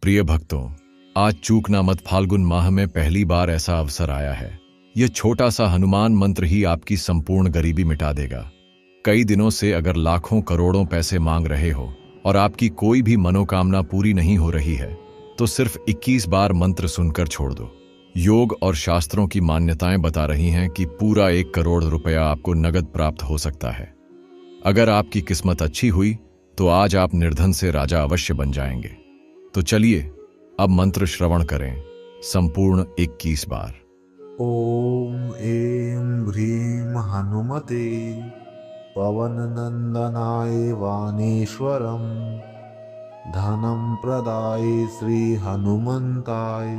प्रिय भक्तों, आज चूकना मत, फाल्गुन माह में पहली बार ऐसा अवसर आया है। यह छोटा सा हनुमान मंत्र ही आपकी संपूर्ण गरीबी मिटा देगा। कई दिनों से अगर लाखों करोड़ों पैसे मांग रहे हो और आपकी कोई भी मनोकामना पूरी नहीं हो रही है, तो सिर्फ 21 बार मंत्र सुनकर छोड़ दो। योग और शास्त्रों की मान्यताएं बता रही हैं कि पूरा 1 करोड़ रुपया आपको नगद प्राप्त हो सकता है। अगर आपकी किस्मत अच्छी हुई तो आज आप निर्धन से राजा अवश्य बन जाएंगे। तो चलिए अब मंत्र श्रवण करें, संपूर्ण 21 बार। ॐ ऐं ह्रीं हनुमते पवननन्दनाय वाणीश्वरं धनं प्रदाय श्रीहनुमन्ताय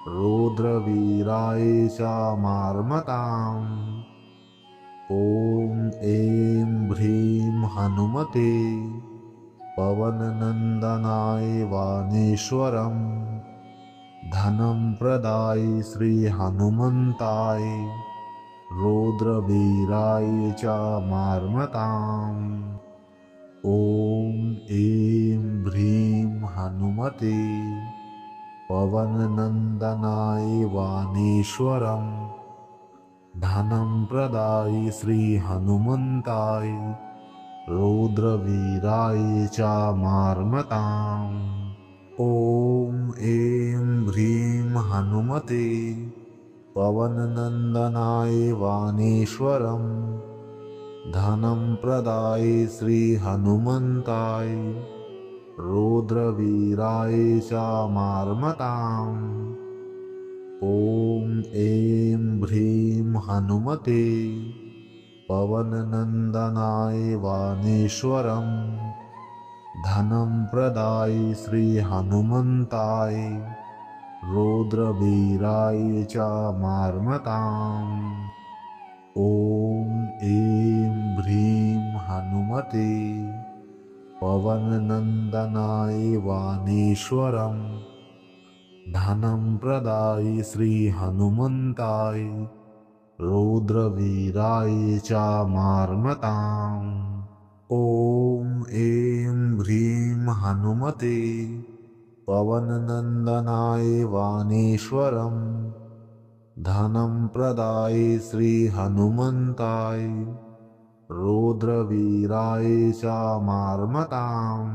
रुद्रवीराय चामार्मताम्। ॐ ऐं ह्रीं हनुमते पवननन्दनाय वाणीश्वरं धनं प्रदाय श्रीहनुमन्ताय रुद्रवीराय चामार्मताम्। ॐ ऐं ह्रीं हनुमते पवननन्दनाय वाणीश्वरं धनं प्रदाय श्रीहनुमन्ताय रुद्रवीराय चामार्मताम्। ॐ ऐं ह्रीं हनुमते पवननन्दनाय वाणीश्वरं धनं प्रदाय श्रीहनुमन्ताय रुद्रवीराय चामार्मताम्। ॐ ऐं ह्रीं हनुमते पवननन्दनाय वाणीश्वरं धनं प्रदाय श्रीहनुमन्ताय रुद्रवीराय चामार्मताम्। ॐ ऐं ह्रीं हनुमते पवननन्दनाय वाणीश्वरं धनं प्रदाय श्रीहनुमन्ताय रुद्रवीराय चामार्मताम्। ॐ ऐं ह्रीं हनुमते पवननन्दनाय वाणीश्वरं धनं प्रदाय श्रीहनुमन्ताय रुद्रवीराय चामार्मताम्।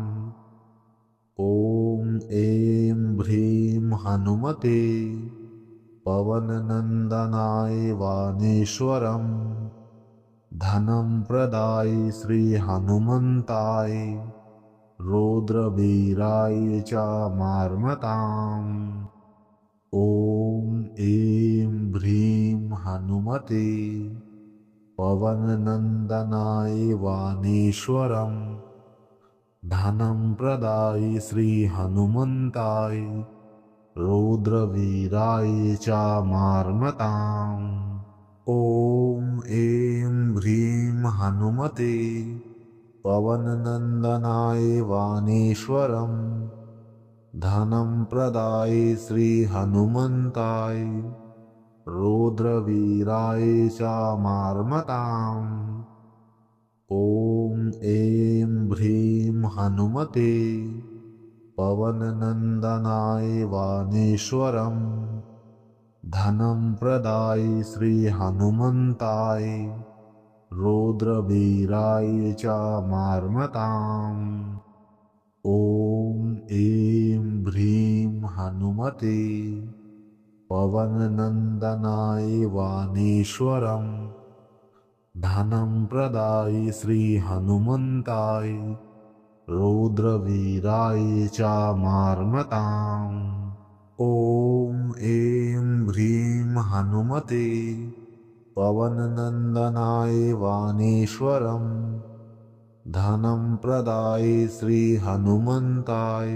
ॐ ऐं ह्रीं हनुमते पवननन्दनाय वाणीश्वरं धनं प्रदाय श्रीहनुमन्ताय रुद्रवीराय चामार्मताम्। ॐ ऐं ह्रीं हनुमते पवननन्दनाय वाणीश्वरं धनं प्रदाय श्रीहनुमन्ताय रुद्रवीराय चामार्मताम्। ॐ ऐं ह्रीं हनुमते पवननन्दनाय वाणीश्वरं धनं प्रदाय श्रीहनुमन्ताय रुद्रवीराय चामार्मताम्। ॐ ऐं ह्रीं हनुमते पवननन्दनाय वाणीश्वरं धनं प्रदाय श्रीहनुमन्ताय रुद्रवीराय चामार्मताम्। ॐ ऐं ह्रीं हनुमते पवननन्दनाय वाणीश्वरं धनं प्रदाय श्रीहनुमन्ताय रुद्रवीराय चामार्मताम्। ॐ ऐं ह्रीं हनुमते पवननन्दनाय वाणीश्वरं धनं प्रदाय श्रीहनुमन्ताय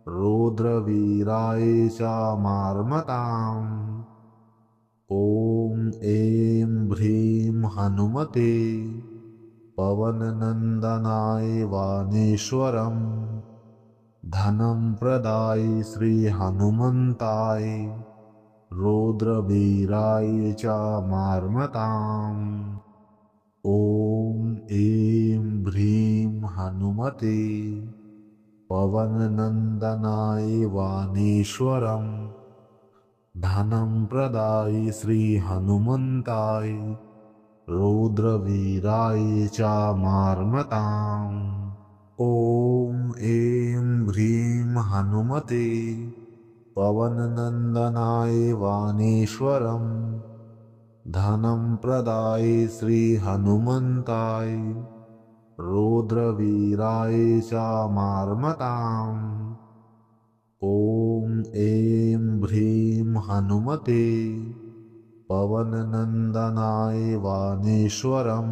रुद्रवीराय चामार्मताम्। ॐ ऐं ह्रीं हनुमते पवननन्दनाय वाणीश्वरं धनं प्रदाय श्रीहनुमन्ताय रुद्रवीराय चामार्मताम्। ॐ ऐं ह्रीं हनुमते पवननन्दनाय वाणीश्वरं धनं प्रदाय श्रीहनुमन्ताय रौद्रवीराय चामार्मताम्। ॐ ऐं ह्रीं हनुमते पवननन्दनाय वाणीश्वरं धनं प्रदाय श्रीहनुमन्ताय रौद्रवीराय चामार्मताम्। ॐ ऐं ह्रीं हनुमते पवननन्दनाय वाणीश्वरं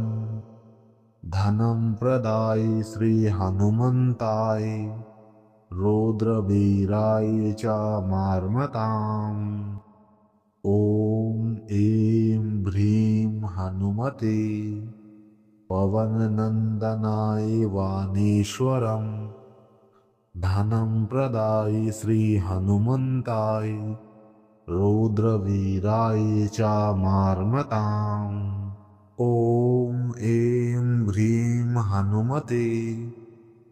धनं प्रदाय श्रीहनुमन्ताय रौद्रवीराय चामार्मताम्। ॐ ऐं ह्रीं हनुमते पवननन्दनाय वाणीश्वरं धनं प्रदाय श्रीहनुमन्ताय रौद्रवीराय चामार्मताम्। ॐ ऐं ह्रीं हनुमते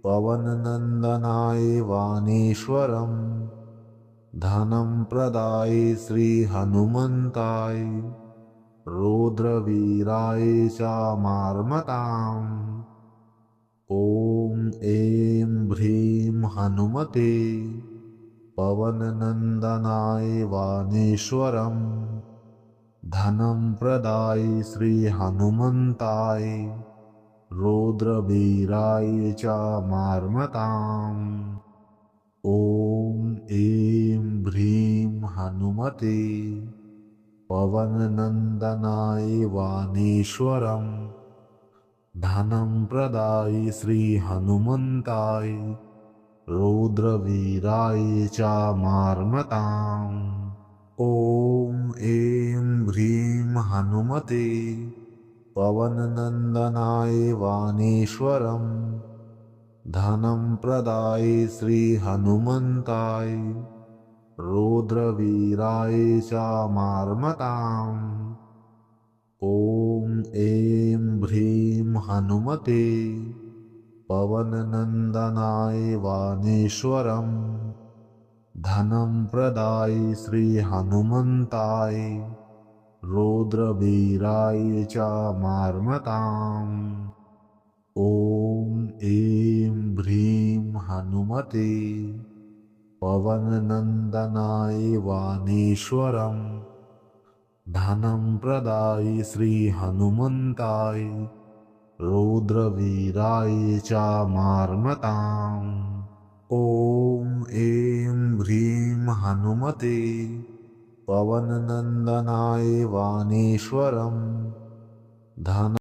पवननन्दनाय वाणीश्वरं धनं प्रदाय श्रीहनुमन्ताय रौद्रवीराय चामार्मताम्। ॐ ऐं ह्रीं हनुमते पवननन्दनाय वाणीश्वरं धनं प्रदाय श्रीहनुमन्ताय रौद्रवीराय चामार्मताम्। ॐ ऐं ह्रीं हनुमते पवननन्दनाय वाणीश्वरं धनं प्रदाय श्रीहनुमन्ताय रौद्रवीराय चामार्मताम्। ॐ ऐं ह्रीं हनुमते पवननन्दनाय वाणीश्वरं धनं प्रदाय श्रीहनुमन्ताय रौद्रवीराय चामार्मताम्। ॐ ऐं ह्रीं हनुमते पवननन्दनाय वाणीश्वरं धनं प्रदाय श्रीहनुमन्ताय रौद्रवीराय चामार्मताम्। ॐ ऐं ह्रीं हनुमते पवननन्दनाय वाणीश्वरं धनं प्रदाय श्रीहनुमन्ताय रौद्रवीराय चामार्मताम्। ॐ ऐं ह्रीं हनुमते पवननन्दनाय वाणीश्वरं धनं